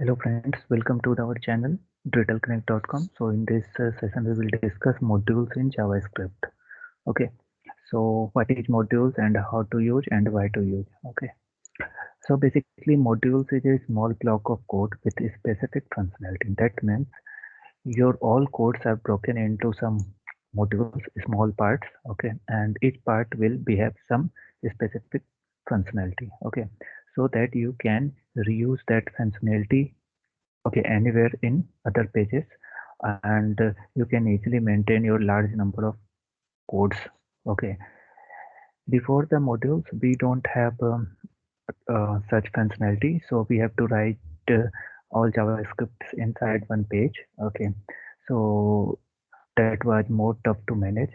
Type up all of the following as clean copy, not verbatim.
Hello friends, welcome to our channel drittleconnect.com. So in this session we will discuss modules in JavaScript. Okay, so what is modules and how to use and why to use. Okay, so basically modules is a small block of code with a specific functionality. That means your all codes are broken into some modules, small parts. Okay, and each part will have some specific functionality. Okay, so that you can reuse that functionality, okay, anywhere in other pages, and you can easily maintain your large number of codes. Okay, before the modules we don't have such functionality, so we have to write all JavaScripts inside one page. Okay, so that was more tough to manage.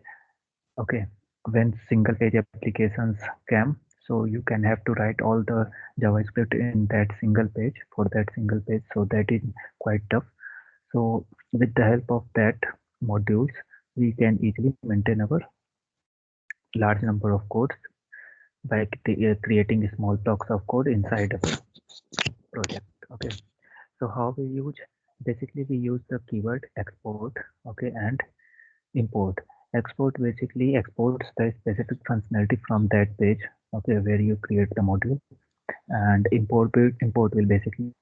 Okay, when single page applications came, so you can have to write all the JavaScript in that single page for that single page, so that is quite tough. So with the help of that modules, we can easily maintain our large number of codes by creating small blocks of code inside a project. Okay, so how we use? Basically, we use the keyword export, okay, and import. Export basically exports the specific functionality from that page, okay, where you create the module, and import will basically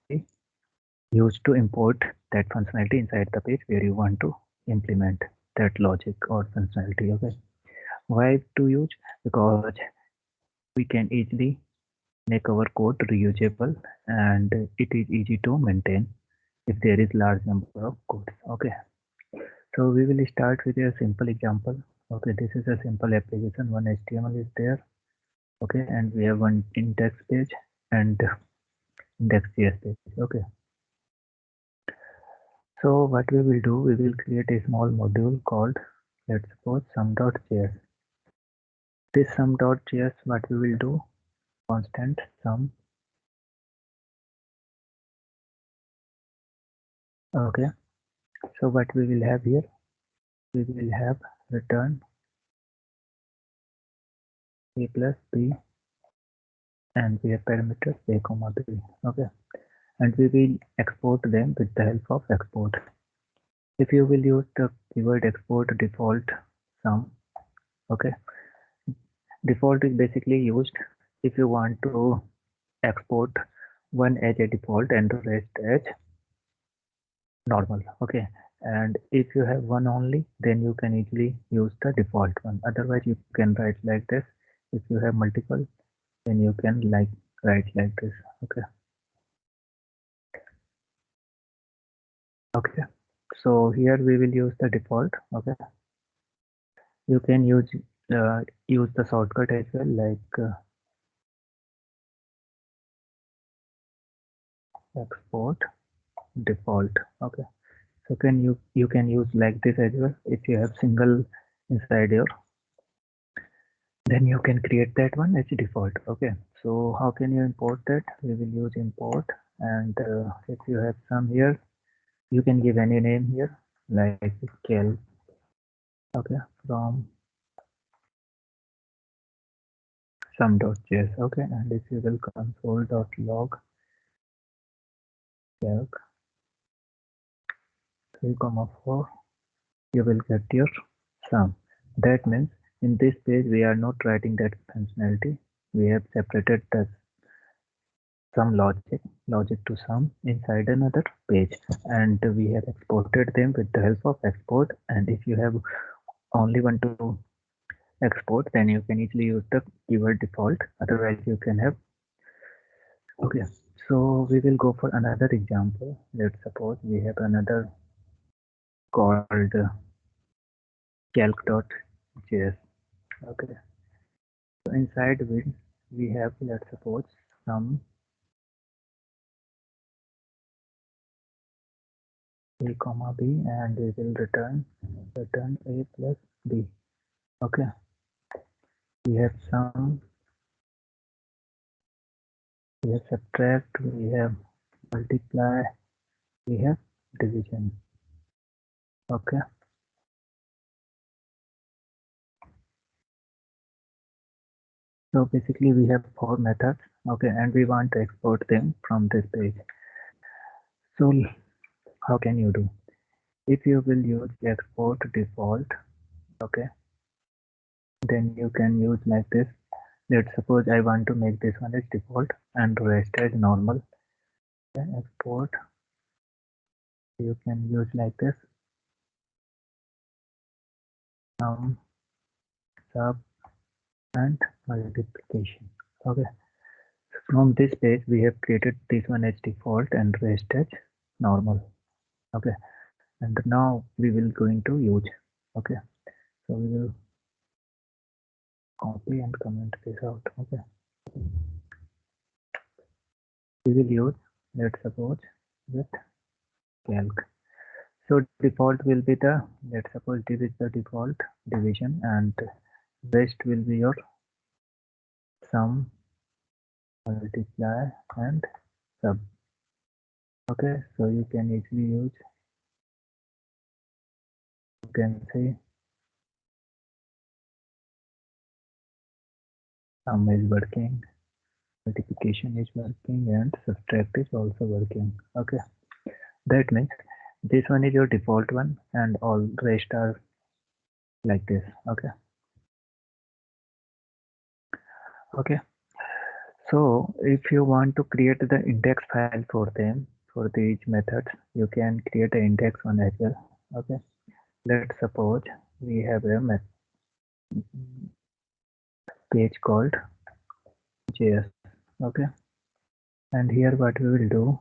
used to import that functionality inside the page where you want to implement that logic or functionality. Okay, why to use? Because we can easily make our code reusable, and it is easy to maintain if there is large number of codes. Okay, so we will start with a simple example. Okay, this is a simple application. One HTML is there. Okay, and we have one index page and index.js page. Okay, so what we will do, we will create a small module called, let's suppose, sum.js. This sum.js, what we will do, constant sum. Okay, so what we will have here, we will have return a plus b, and we have parameters a comma b. Okay, and we will export them with the help of export. If you will use the keyword export default sum, okay, default is basically used if you want to export one as a default and the rest as normal. Okay, and if you have one only, then you can easily use the default one. Otherwise you can write like this. If you have multiple, then you can write like this. Okay, okay, so here we will use the default. Okay, you can use the shortcut as well, like export default. Okay, so you can use like this as well. If you have single inside your, then you can create that one as default. Okay, so how can you import that? We will use import, and if you have some here, you can give any name here, like cal. Okay, from sum.js. Okay, and if you will console.log calc 3,4, you will get your sum. That means in this page we are not writing that functionality. We have separated the some logic to sum inside another page, and we have exported them with the help of export. And if you have only want to export, then you can easily use the keyword default. Otherwise you can have. Okay, so we will go for another example. Let's suppose we have another called calc.js. Okay, so inside we have, let's suppose, some a comma b, and we will return a plus b. Okay, we have sum, we have subtract, we have multiply, we have division. Okay, so basically we have four methods. Okay, and we want to export them from this page. So how can you do? If you will use export default, okay, then you can use like this. Let's suppose I want to make this one as default and rest as normal. Then export, you can use like this, sum, sub, and multiplication. Okay. From this page, we have created this one as default and rest as normal. Okay. And now we will going to use. Okay. So we will copy and comment this out. Okay. We will use, let's suppose, with calc. So default will be the, let's suppose this is the default division, and rest will be your sum, multiply, and sub. Okay, so you can easily use, you can say sum is working, multiplication is working, and subtract is also working. Okay, that means this one is your default one and all rest are like this. Okay. Okay, so if you want to create the index file for them, for these methods, you can create an index one as well. Okay, let's suppose we have a page called JS. Okay, and here what we will do,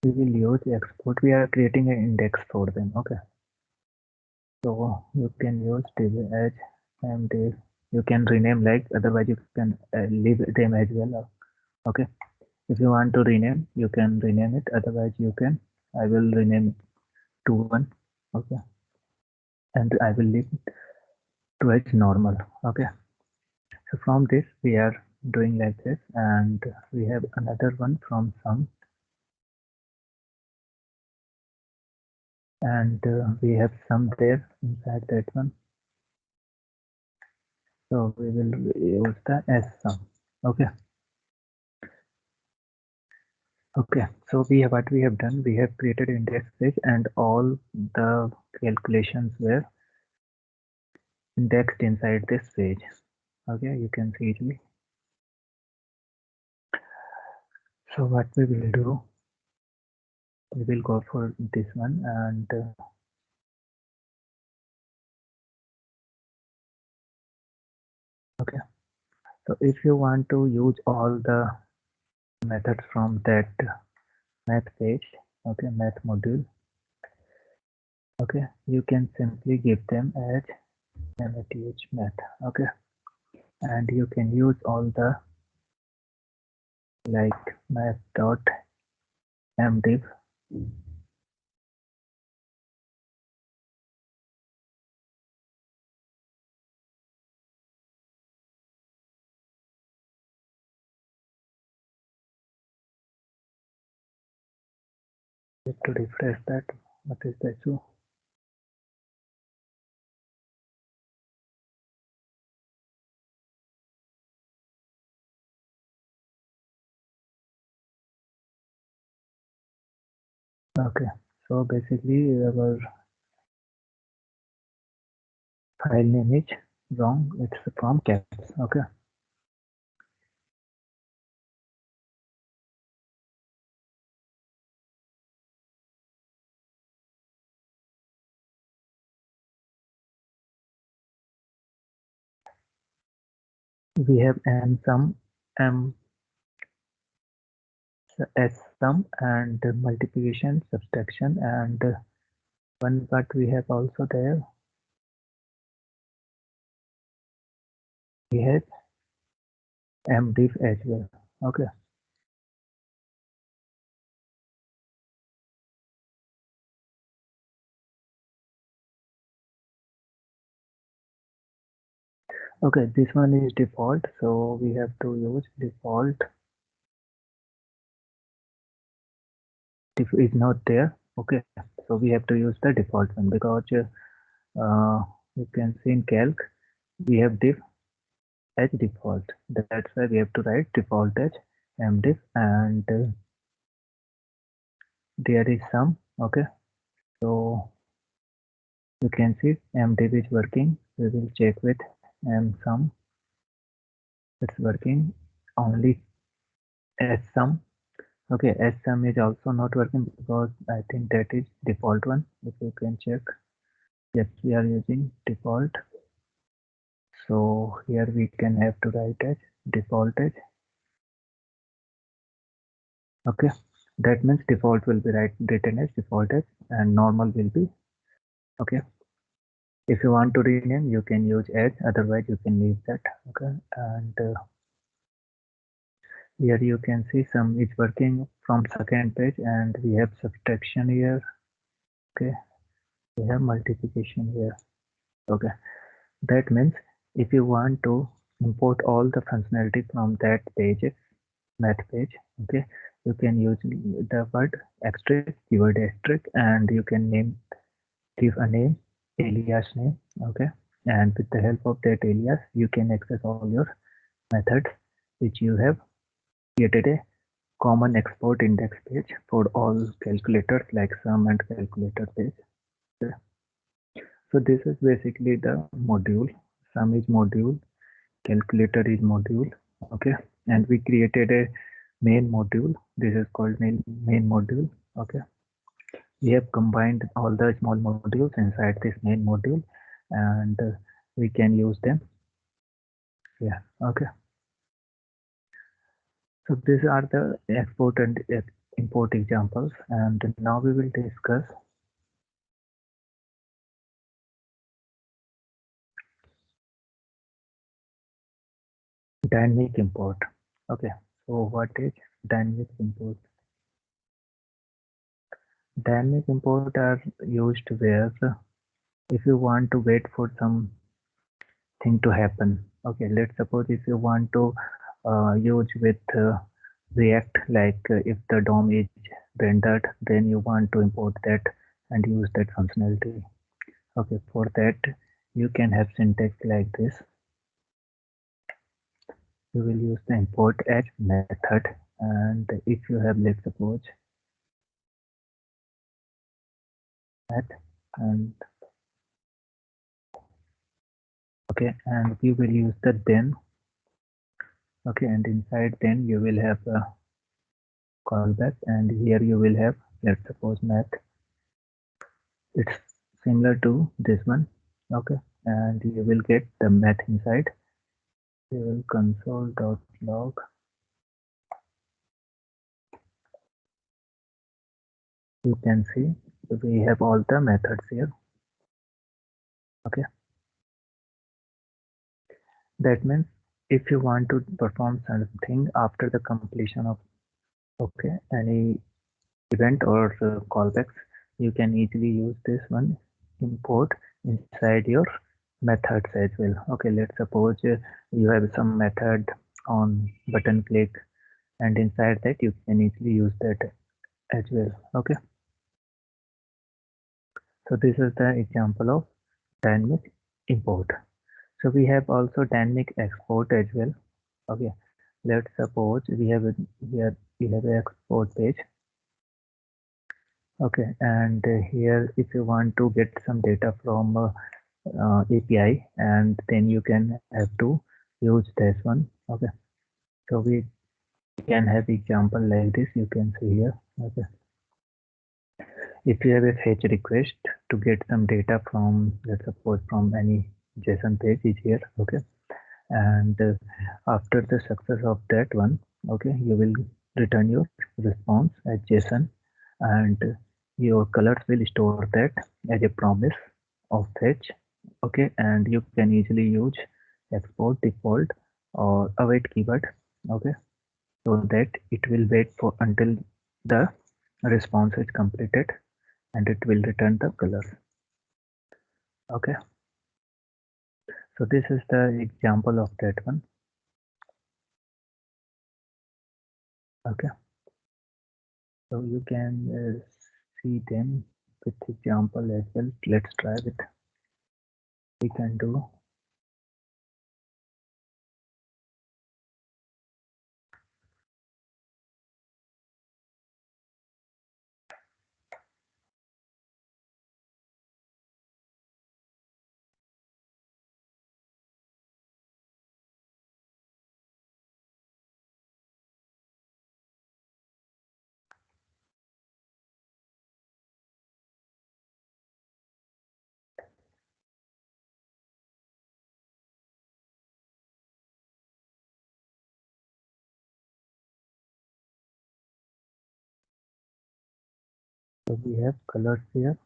we will use export. We are creating an index for them. Okay, so you can use div as and you can rename, like otherwise you can leave them as well. Okay, if you want to rename, you can rename it, otherwise you can, I will rename it to one. Okay, and I will leave it to as normal. Okay, so from this we are doing like this, and we have another one from sum, and we have sum there inside that one, so we will use the as sum. Okay. Okay, so we have, what we have done, we have created index page and all the calculations were indexed inside this page. Okay, you can see it. So what we will do, we will go for this one, and okay, so if you want to use all the methods from that math page, okay, math module, okay, you can simply give them as math. Okay, and you can use all the like math.mdiv. To refresh that, what is the issue? Okay, so basically our file name is wrong, it's from caps. Okay, we have m sum, m s sum, and multiplication, subtraction, and one part we have also there, we have mdiv as well. Okay, okay, this one is default, so we have to use default. If is not there, okay, so we have to use the default one, because you can see in calc we have div, as default. That's why we have to write default as mdiff, and there is some. Okay, so you can see mdiff is working. We will check with msum. It's working only as sum. Okay, as sum is also not working because I think that is default one. If you can check, yes, we are using default. So here we can have to write as default as. Okay, that means default will be written as default as, and normal will be. Okay, if you want to rename, you can use as, otherwise you can leave that. Okay, and here you can see sum is working from second page, and we have subtraction here. Okay, we have multiplication here. Okay, that means if you want to import all the functionality from that page, math page, okay, you can use the word asterisk, keyword asterisk, and you can give a name, alias name. Okay, and with the help of that alias, you can access all your methods which you have created a common export index page for all calculators like sum and calculator page. Okay. So this is basically the module. Sum is module, calculator is module. Okay, and we created a main module. This is called main module. Okay, we have combined all the small modules inside this main module, and we can use them. Yeah. Okay, so these are the export and import examples, and now we will discuss dynamic import. Okay, so what is dynamic import? Dynamic import are used where if you want to wait for some thing to happen. Okay, let's suppose if you want to use with React, like if the DOM is rendered, then you want to import that and use that functionality. Okay, for that you can have syntax like this. You will use the import as method, and if you have, let's suppose, that, and okay, and we will use the then. Okay, and inside then you will have a callback, and here you will have, let's suppose, math. It's similar to this one. Okay, and you will get the math inside. You will console.log. You can see we have all the methods here. Okay, that means if you want to perform something after the completion of any event or callbacks, you can easily use this one import inside your methods as well. Okay, let's suppose you have some method on button click, and inside that you can easily use that as well. Okay, so this is the example of dynamic import. So we have also dynamic export as well. Okay, let's suppose we have here we have an export page. Okay, and here if you want to get some data from API, and then you can have to use this one. Okay, so we can have example like this. You can see here. Okay, if you have a fetch request to get some data from, let's suppose, from any JSON page is here. Okay, and after the success of that one, okay, you will return your response as JSON, and your colors will store that as a promise of fetch. Okay, and you can easily use export default or await keyword. Okay, so that it will wait for until the response is completed, and it will return the colors. Okay, so this is the example of that one. Okay, so you can see them with example as well. Let's try it. We can do So we have colors here.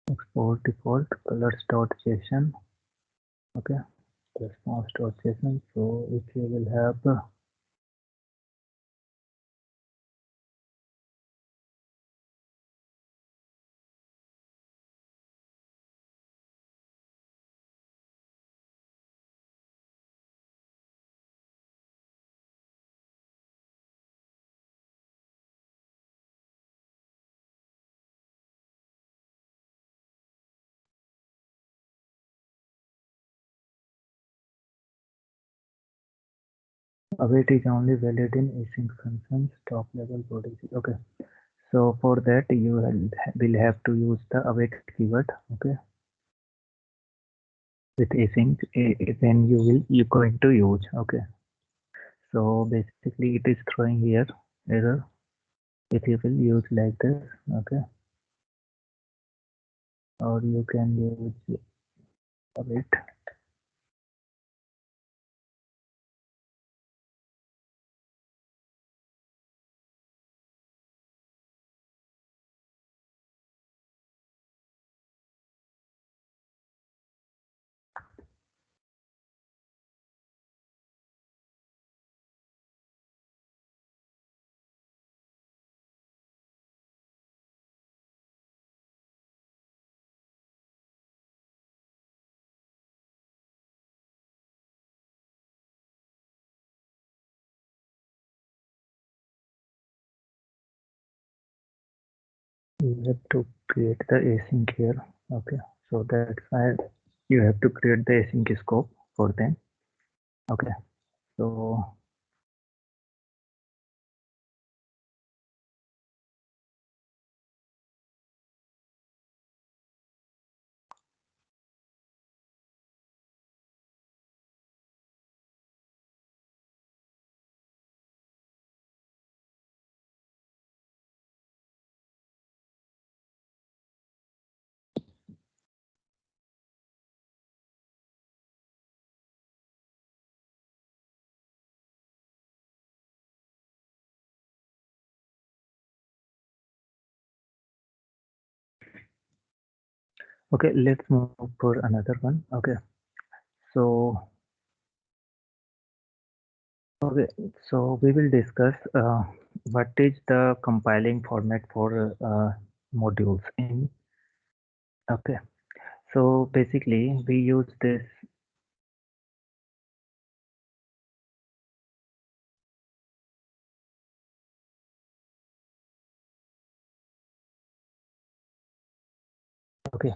Export default colors.json. Okay, response.json. So if you will have await is only valid in async functions, top level protocol. Okay, so for that you will have to use the await keyword. Okay, with async, then you're going to use. Okay, so basically it is throwing here error if you will use like this. Okay, or you can use await. You have to create the async here. Okay, so that's why you have to create the async scope for them. Okay, so okay, let's move for another one. Okay, so okay, so we will discuss what is the compiling format for modules in. Okay, so basically we use this. Okay,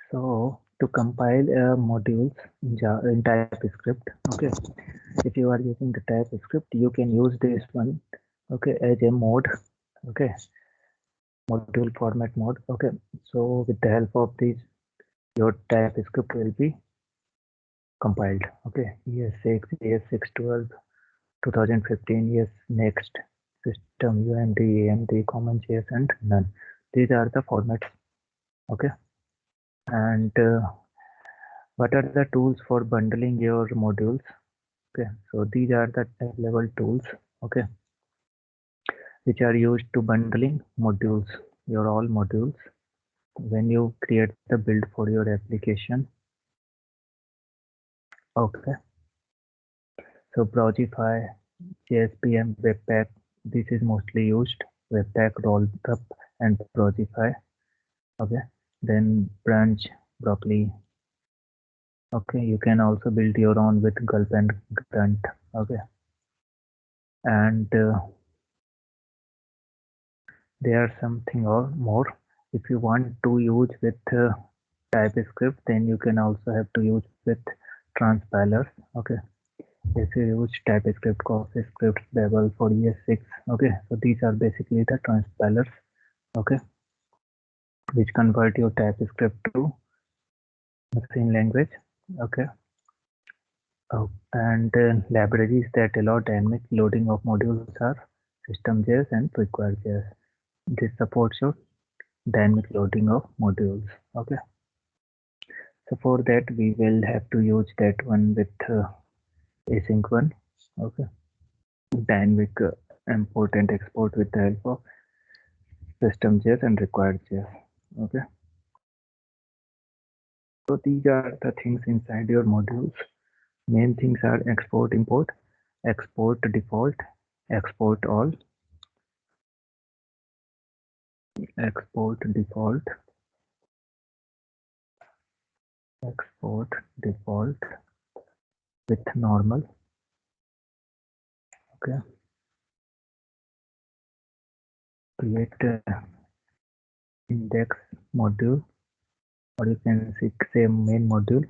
so to compile modules in TypeScript. Okay, if you are using the TypeScript, you can use this one. Okay, as a mode. Okay, module format mode. Okay, so with the help of this, your TypeScript will be compiled. Okay, ES6, ES6 12, 2015, yes, next system UMD, AMD, common JS, and none. These are the formats. Okay, and what are the tools for bundling your modules? Okay, so these are the level tools. Okay, which are used to bundling modules, your all modules when you create the build for your application. Okay, so Browsify, JSPM, Webpack, this is mostly used. Webpack, Rollup, and Browsify. Okay, then Branch, Broccoli. Okay, you can also build your own with Gulp and Grunt. Okay, and there are something or more. If you want to use with TypeScript, then you can also have to use with transpilers. Okay, if you use TypeScript, CoffeeScript, Babel for ES6. Okay, so these are basically the transpilers. Okay, which convert your TypeScript to machine language. Okay, oh, and libraries that allow dynamic loading of modules are System.js and Require.js. This supports your dynamic loading of modules. Okay, so for that we will have to use that one with async one. Okay, dynamic import and export with the help of system.js and required.js. Okay, so these are the things inside your modules. Main things are export, import, export default, export all, export default, export default with normal. Okay, create index module, or you can say main module.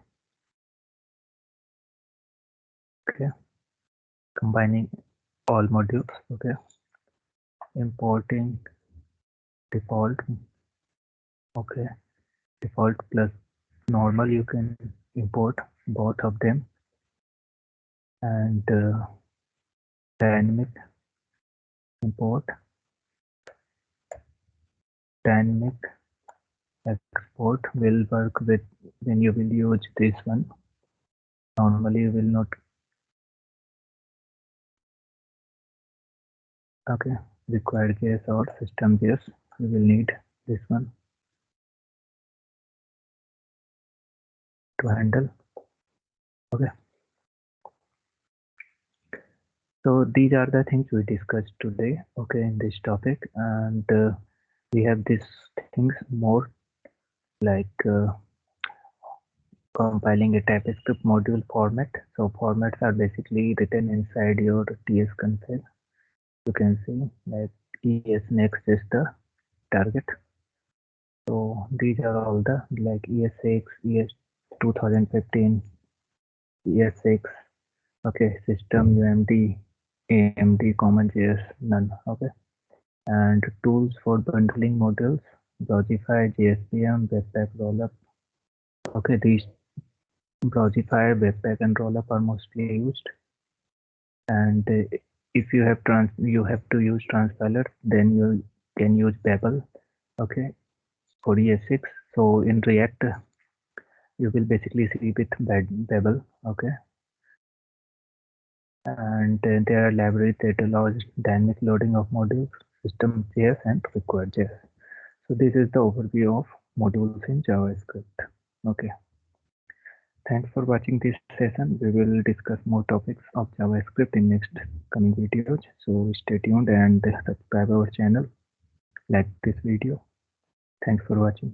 Okay, combining all modules. Okay, importing default. Okay, default plus normal, you can import both of them, and dynamic import, dynamic export will work with when you will use this one. Normally you will not. Okay, required.js or system.js, you will need this one to handle. Okay, so these are the things we discussed today, okay, in this topic, and we have these things more, like compiling a Typescript module format. So formats are basically written inside your TS console. You can see like ES next is the target. So these are all the like ES6, ES 2015, ES6. Okay, system UMD, AMD, CommonJS, none. Okay, and tools for bundling modules, Browsify, JSPM, Webpack, Rollup. Okay, these Browsify, Webpack, and Rollup are mostly used. And if you have to use transpiler, then you can use Babel. Okay, for ES6. So in React, you will basically see with Babel. Okay, and there are libraries that allows dynamic loading of modules, system.js, and required.js. So this is the overview of modules in JavaScript. Okay, thanks for watching this session. We will discuss more topics of JavaScript in next coming videos. So stay tuned and subscribe our channel, like this video. Thanks for watching.